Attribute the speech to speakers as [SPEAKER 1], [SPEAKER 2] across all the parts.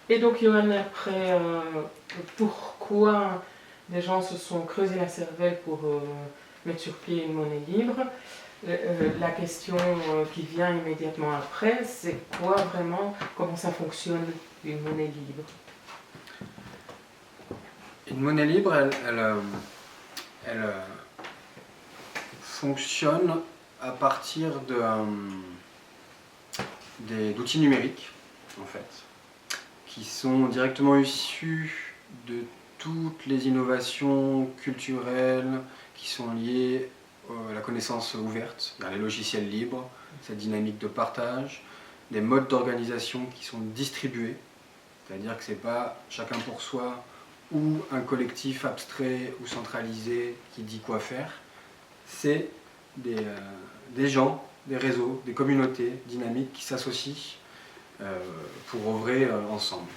[SPEAKER 1] Et donc, Johan, après, pourquoi des gens se sont creusés la cervelle pour mettre sur pied une monnaie libre? La question qui vient immédiatement après, c'est quoi vraiment, comment ça fonctionne une monnaie libre?
[SPEAKER 2] Une monnaie libre, elle fonctionne à partir d'outils numériques, en fait, qui sont directement issus de toutes les innovations culturelles qui sont liées à la connaissance ouverte, les logiciels libres, cette dynamique de partage, des modes d'organisation qui sont distribués, c'est-à-dire que ce n'est pas chacun pour soi ou un collectif abstrait ou centralisé qui dit quoi faire, c'est des gens, des réseaux, des communautés dynamiques qui s'associent pour œuvrer ensemble.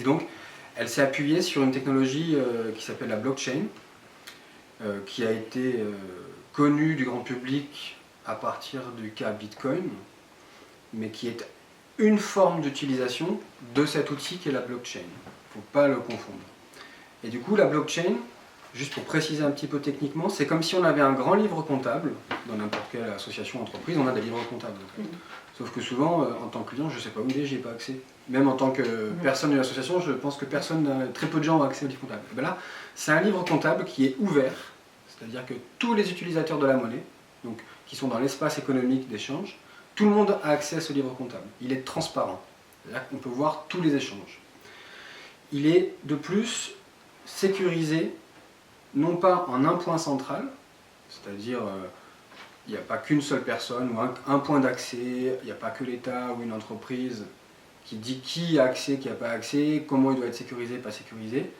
[SPEAKER 2] Et donc, elle s'est appuyée sur une technologie qui s'appelle la blockchain, qui a été connue du grand public à partir du cas Bitcoin, mais qui est une forme d'utilisation de cet outil qui est la blockchain. Il ne faut pas le confondre. Et du coup, la blockchain, juste pour préciser un petit peu techniquement, c'est comme si on avait un grand livre comptable, dans n'importe quelle association, entreprise, on a des livres comptables. Sauf que souvent, en tant que client, je ne sais pas où il est, j'y ai pas accès. Même en tant que personne de l'association, je pense que très peu de gens ont accès au livre comptable. Et bien là, c'est un livre comptable qui est ouvert, c'est-à-dire que tous les utilisateurs de la monnaie, donc, qui sont dans l'espace économique d'échange, tout le monde a accès à ce livre comptable. Il est transparent, c'est-à-dire qu'on peut voir tous les échanges. Il est de plus sécurisé, non pas en un point central, c'est-à-dire il n'y a pas qu'une seule personne ou un point d'accès, il n'y a pas que l'État ou une entreprise qui dit qui a accès, qui n'a pas accès, comment il doit être sécurisé, pas sécurisé.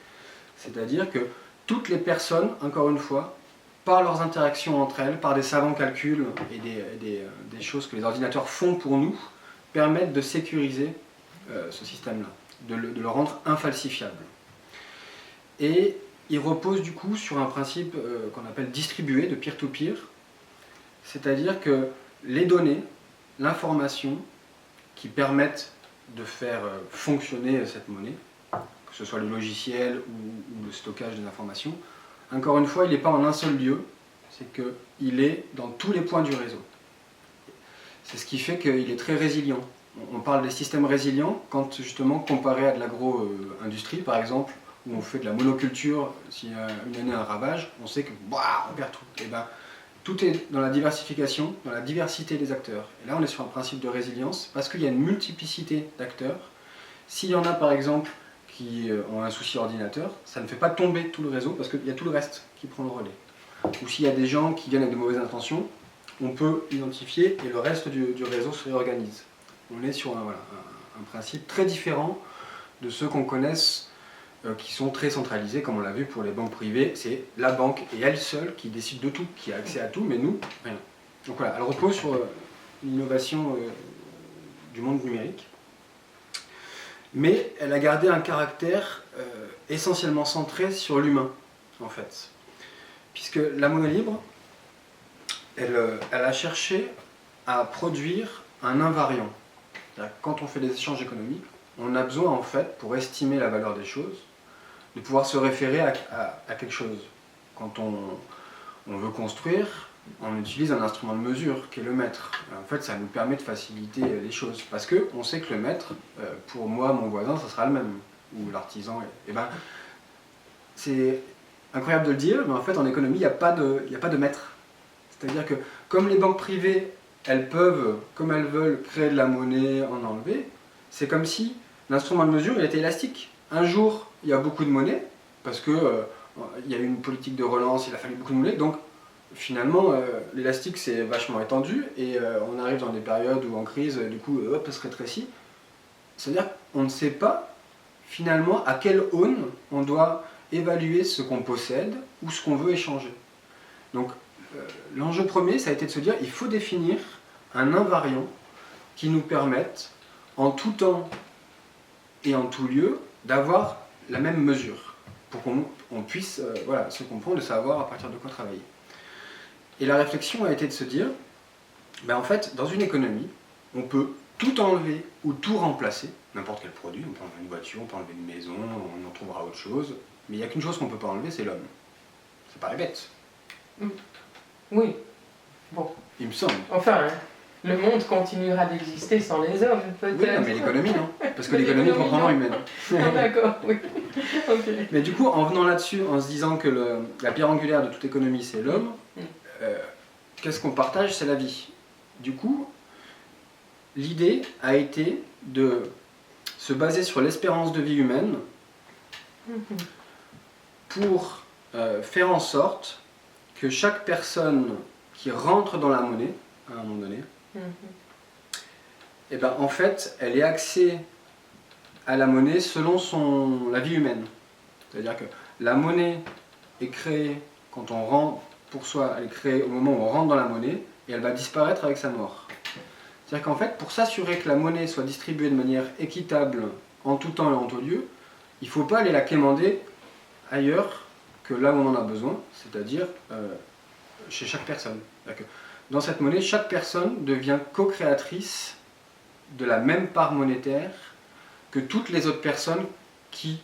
[SPEAKER 2] C'est-à-dire que toutes les personnes, encore une fois, par leurs interactions entre elles, par des savants calculs et des choses que les ordinateurs font pour nous, permettent de sécuriser ce système-là, de le rendre infalsifiable. Et il repose du coup sur un principe qu'on appelle distribué, de peer-to-peer, c'est-à-dire que les données, l'information qui permettent de faire fonctionner cette monnaie, que ce soit le logiciel ou le stockage des informations, encore une fois, il n'est pas en un seul lieu, c'est qu'il est dans tous les points du réseau. C'est ce qui fait qu'il est très résilient. On parle des systèmes résilients quand justement comparé à de l'agro-industrie par exemple, où on fait de la monoculture, s'il y a une année un ravage, on sait que on perd tout. Et ben, tout est dans la diversification, dans la diversité des acteurs. Et là on est sur un principe de résilience parce qu'il y a une multiplicité d'acteurs. S'il y en a par exemple qui ont un souci ordinateur, ça ne fait pas tomber tout le réseau parce qu'il y a tout le reste qui prend le relais. Ou s'il y a des gens qui viennent avec de mauvaises intentions, on peut identifier et le reste du réseau se réorganise. On est sur un principe très différent de ceux qu'on connaisse qui sont très centralisés, comme on l'a vu pour les banques privées. C'est la banque et elle seule qui décide de tout, qui a accès à tout, mais nous, rien. Donc voilà, elle repose sur l'innovation du monde numérique. Mais elle a gardé un caractère essentiellement centré sur l'humain, en fait. Puisque la monnaie libre, elle a cherché à produire un invariant. Quand on fait des échanges économiques, on a besoin, en fait, pour estimer la valeur des choses, de pouvoir se référer à quelque chose. Quand on veut construire, on utilise un instrument de mesure qui est le mètre. En fait, ça nous permet de faciliter les choses parce qu'on sait que le mètre, pour moi, mon voisin, ça sera le même, ou l'artisan. Et ben, c'est incroyable de le dire, mais en fait, en économie, il n'y a pas de mètre. C'est-à-dire que, comme les banques privées, elles peuvent, comme elles veulent, créer de la monnaie, en enlever, c'est comme si l'instrument de mesure il était élastique. Un jour, il y a beaucoup de monnaie, parce qu'il y a eu une politique de relance, il a fallu beaucoup de monnaie, donc finalement, l'élastique s'est vachement étendu, et on arrive dans des périodes où en crise, du coup, hop, ça se rétrécit. C'est-à-dire qu'on ne sait pas, finalement, à quelle aune on doit évaluer ce qu'on possède ou ce qu'on veut échanger. Donc, l'enjeu premier, ça a été de se dire, il faut définir un invariant qui nous permette, en tout temps et en tout lieu d'avoir la même mesure, pour qu'on puisse se comprendre et savoir à partir de quoi travailler. Et la réflexion a été de se dire, en fait, dans une économie, on peut tout enlever ou tout remplacer, n'importe quel produit, on peut enlever une voiture, on peut enlever une maison, on en trouvera autre chose, mais il n'y a qu'une chose qu'on ne peut pas enlever, c'est l'homme. Ça paraît bête.
[SPEAKER 1] Oui, bon.
[SPEAKER 2] Il me semble.
[SPEAKER 1] Enfin, le monde continuera d'exister sans les hommes, peut-être.
[SPEAKER 2] Oui, non, mais l'économie, non. Parce que l'économie est proprement humaine.
[SPEAKER 1] Ah, d'accord, oui. Ok.
[SPEAKER 2] Mais du coup, en venant là-dessus, en se disant que la pierre angulaire de toute économie, c'est l'homme, qu'est-ce qu'on partage? C'est la vie. Du coup, l'idée a été de se baser sur l'espérance de vie humaine pour faire en sorte que chaque personne qui rentre dans la monnaie, à un moment donné, en fait, elle ait accès à la monnaie selon la vie humaine. C'est-à-dire que la monnaie est créée quand on rentre, pour soi, elle est créée au moment où on rentre dans la monnaie, et elle va disparaître avec sa mort. C'est-à-dire qu'en fait, pour s'assurer que la monnaie soit distribuée de manière équitable en tout temps et en tout lieu, il ne faut pas aller la quémander ailleurs que là où on en a besoin, c'est-à-dire chez chaque personne. Dans cette monnaie, chaque personne devient co-créatrice de la même part monétaire que toutes les autres personnes qui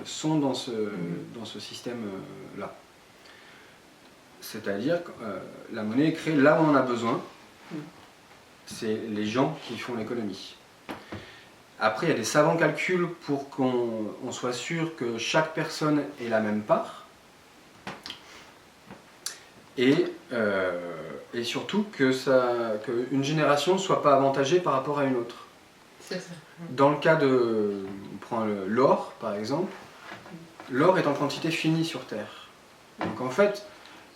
[SPEAKER 2] sont dans ce système-là. C'est-à-dire que la monnaie est créée là où on en a besoin. C'est les gens qui font l'économie. Après, il y a des savants calculs pour qu'on soit sûr que chaque personne ait la même part. Et surtout qu'une génération ne soit pas avantagée par rapport à une autre.
[SPEAKER 1] C'est ça.
[SPEAKER 2] Dans le cas on prend l'or par exemple, l'or est en quantité finie sur Terre. Donc en fait,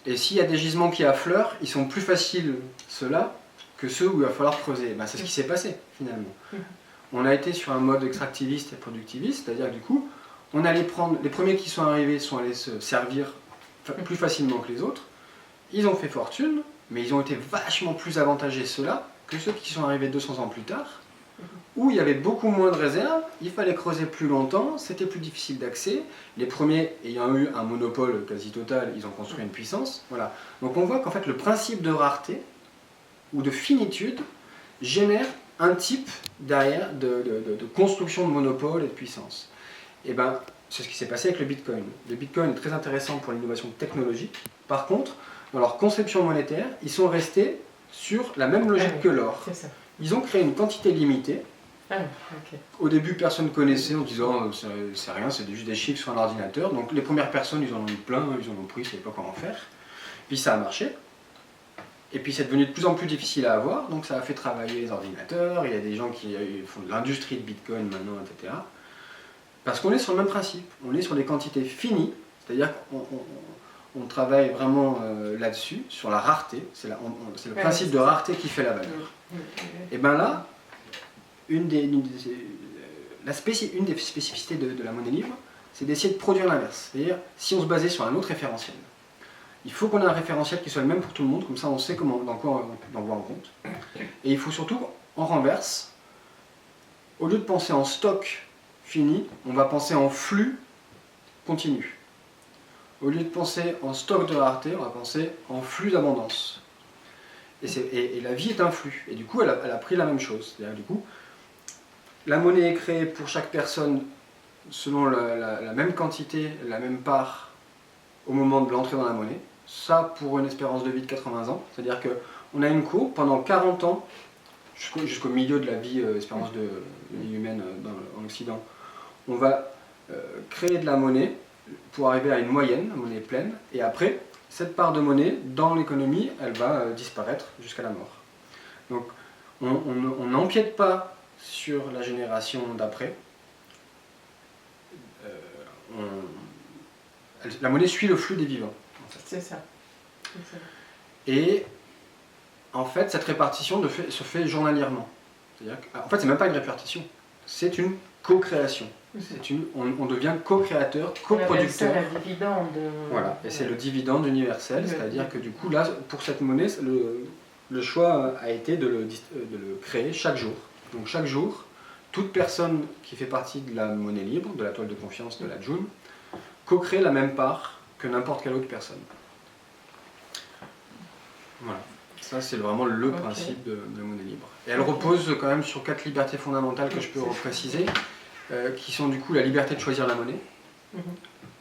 [SPEAKER 2] et s'il y a des gisements qui affleurent, ils sont plus faciles ceux-là que ceux où il va falloir creuser. C'est ce qui s'est passé finalement. On a été sur un mode extractiviste et productiviste, c'est-à-dire du coup, on allait prendre, les premiers qui sont arrivés sont allés se servir plus facilement que les autres. Ils ont fait fortune, mais ils ont été vachement plus avantagés ceux-là que ceux qui sont arrivés 200 ans plus tard, où il y avait beaucoup moins de réserves, il fallait creuser plus longtemps, c'était plus difficile d'accès. Les premiers ayant eu un monopole quasi total, ils ont construit une puissance. Voilà. Donc on voit qu'en fait le principe de rareté ou de finitude génère un type derrière de construction de monopole et de puissance. Et c'est ce qui s'est passé avec le Bitcoin. Le Bitcoin est très intéressant pour l'innovation technologique. Par contre, dans leur conception monétaire, ils sont restés sur la même logique que l'or. Ils ont créé une quantité limitée. Au début, personne ne connaissait, en disant c'est rien, c'est juste des chiffres sur un ordinateur. Donc les premières personnes, ils en ont eu plein, ils en ont pris, ils ne savaient pas comment faire. Puis ça a marché. Et puis c'est devenu de plus en plus difficile à avoir, donc ça a fait travailler les ordinateurs, il y a des gens qui font de l'industrie de Bitcoin maintenant, etc. Parce qu'on est sur le même principe, on est sur des quantités finies, c'est-à-dire qu'on travaille vraiment là-dessus, sur la rareté, c'est le principe de rareté qui fait la valeur. Et là, une des spécificités de la monnaie libre, c'est d'essayer de produire l'inverse, c'est-à-dire si on se basait sur un autre référentiel. Il faut qu'on ait un référentiel qui soit le même pour tout le monde, comme ça on sait dans quoi on compte. Et il faut surtout, en renverse, au lieu de penser en stock fini, on va penser en flux continu. Au lieu de penser en stock de rareté, on va penser en flux d'abondance. Et la vie est un flux. Et du coup, elle a pris la même chose. C'est-à-dire, du coup, la monnaie est créée pour chaque personne selon la même quantité, la même part au moment de l'entrée dans la monnaie. Ça pour une espérance de vie de 80 ans. C'est-à-dire qu'on a une courbe pendant 40 ans, jusqu'au milieu de la vie, espérance de vie humaine en Occident. On va créer de la monnaie pour arriver à une moyenne, la monnaie pleine, et après, cette part de monnaie, dans l'économie, elle va disparaître jusqu'à la mort. Donc, on n'empiète pas sur la génération d'après. La monnaie suit le flux des vivants. En fait.
[SPEAKER 1] C'est ça.
[SPEAKER 2] Et en fait, cette répartition se fait journalièrement. En fait, c'est même pas une répartition, c'est une co-création. On devient co-créateur, co-producteur.
[SPEAKER 1] C'est le dividende.
[SPEAKER 2] Voilà, et c'est le dividende universel, c'est-à-dire que du coup, là, pour cette monnaie, le choix a été de le créer chaque jour. Donc chaque jour, toute personne qui fait partie de la monnaie libre, de la toile de confiance de la June, co-crée la même part que n'importe quelle autre personne. Voilà. Ça, c'est vraiment le principe de la monnaie libre. Et elle repose quand même sur 4 libertés fondamentales que je peux repréciser, qui sont du coup la liberté de choisir la monnaie,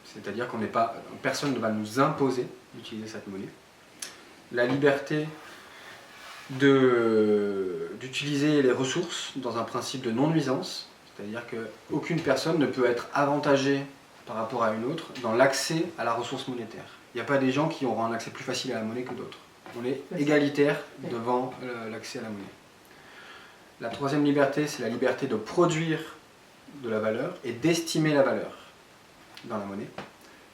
[SPEAKER 2] c'est-à-dire qu'on n'est pas, personne ne va nous imposer d'utiliser cette monnaie. La liberté d'utiliser les ressources dans un principe de non-nuisance, c'est-à-dire qu'aucune personne ne peut être avantagée par rapport à une autre dans l'accès à la ressource monétaire. Il n'y a pas des gens qui auront un accès plus facile à la monnaie que d'autres. On est égalitaire devant l'accès à la monnaie. La troisième liberté, c'est la liberté de produire de la valeur et d'estimer la valeur dans la monnaie.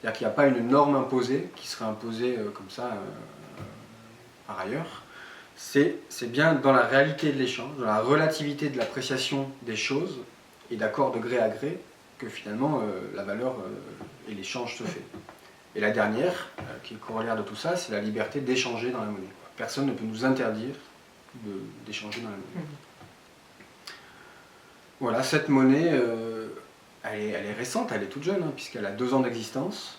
[SPEAKER 2] C'est-à-dire qu'il n'y a pas une norme imposée qui serait imposée comme ça par ailleurs. C'est bien dans la réalité de l'échange, dans la relativité de l'appréciation des choses et d'accord de gré à gré que finalement la valeur et l'échange se fait. Et la dernière, qui est corollaire de tout ça, c'est la liberté d'échanger dans la monnaie. Personne ne peut nous interdire d'échanger dans la monnaie. Voilà, cette monnaie, elle est récente, elle est toute jeune, puisqu'elle a 2 ans d'existence.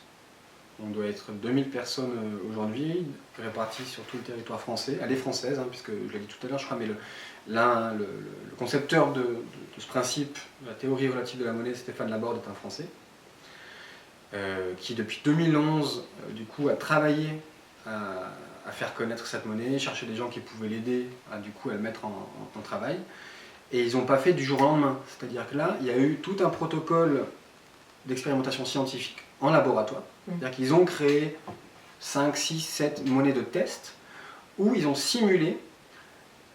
[SPEAKER 2] On doit être 2000 personnes aujourd'hui, réparties sur tout le territoire français. Elle est française, puisque je l'ai dit tout à l'heure, je crois, mais le concepteur de ce principe, la théorie relative de la monnaie, Stéphane Laborde, est un Français, qui depuis 2011 du coup, a travaillé à faire connaître cette monnaie, chercher des gens qui pouvaient l'aider à le mettre en travail. Et ils n'ont pas fait du jour au lendemain. C'est-à-dire que là, il y a eu tout un protocole d'expérimentation scientifique en laboratoire. C'est-à-dire qu'ils ont créé 5, 6, 7 monnaies de test où ils ont simulé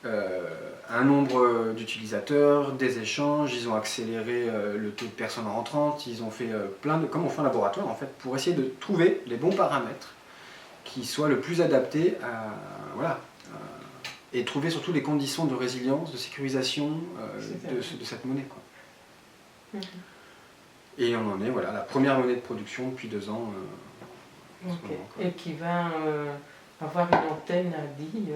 [SPEAKER 2] un nombre d'utilisateurs, des échanges, ils ont accéléré le taux de personnes rentrantes, ils ont fait comme on fait en laboratoire en fait, pour essayer de trouver les bons paramètres qui soient le plus adaptés et trouver surtout les conditions de résilience, de sécurisation de cette monnaie. Et on en est, la première monnaie de production depuis 2 ans.
[SPEAKER 1] Et qui va avoir une antenne à 10.